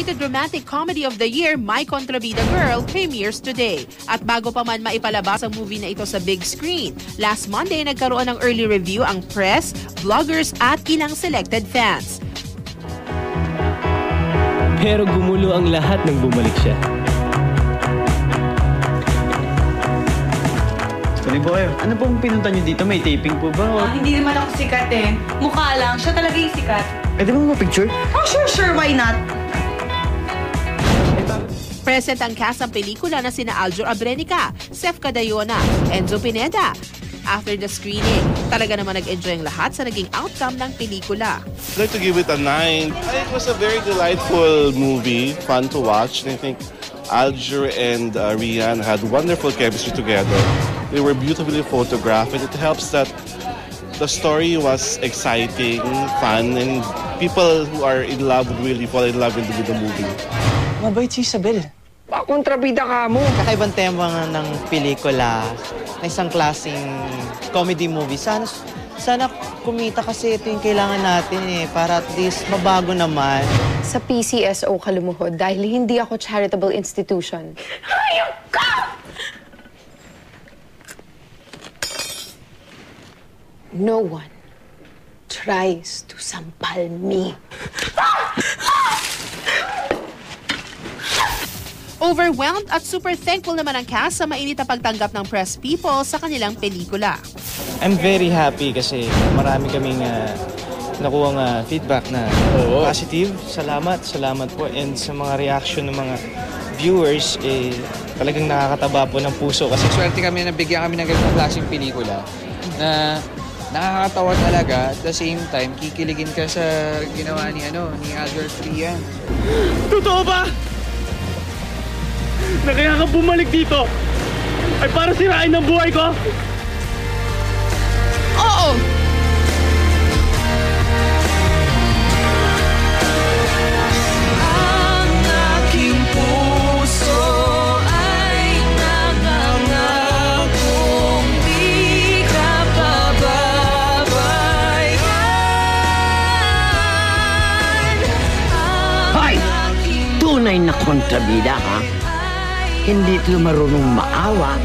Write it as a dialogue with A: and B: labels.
A: underrated romantic comedy of the year, My Contrabida Girl, premieres today. At bago pa man maipalabas ang movie na ito sa big screen, last Monday nagkaroon ng early review ang press, vloggers at ilang selected fans.
B: Pero gumulo ang lahat nang bumalik siya.
C: Tuloy po kayo. Ano pong pinunta niyo dito? May taping po ba?
D: Hindi naman ako sikat eh. Mukha lang. Siya talaga yung sikat.
C: Pwede mo picture?
D: Oh, sure. Why not?
A: Present ang cast ng pelikula na sina Aljur Abrenica, Sef Cadayona, Enzo Pineda. After the screening, talaga naman nag-enjoy ang lahat sa naging outcome ng pelikula.
E: I'd like to give it a 9. It was a very delightful movie, fun to watch. And I think Aljur and Rian had wonderful chemistry together. They were beautifully photographed, and it helps that the story was exciting, fun, and people who are in love would really fall in love with the movie.
C: Mabait si Isabel.
F: Kontrabida ka mo.
G: Kakaibang tema ng pelikula na isang klaseng comedy movie. Sana kumita kasi ito yung kailangan natin para at least mabago naman.
H: Sa PCSO kalumuhod dahil hindi ako charitable institution.
F: Hayop ka!
H: No one tries to sampal me.
A: Overwhelmed at super thankful naman ang cast sa mainit na pagtanggap ng press people sa kanilang pelikula.
B: I'm very happy kasi marami kaming nakuhang feedback na positive. Salamat po. And sa mga reaction ng mga viewers, talagang nakakataba po ng puso. Kasi
F: Swerte kami na bigyan kami ng ganitong klaseng pelikula na nakakatawa talaga. At the same time, kikiligin ka sa ginawa ni Aljur Rian.
B: totoo ba? Na kaya ka bumalik dito ay para sirain ang buhay ko?
A: Oo!
I: Ang aking puso ay nangangakong di ka pababayaan.
J: Hoy! Tunay na kontrabida, ha? Hindi ito marunong maawa.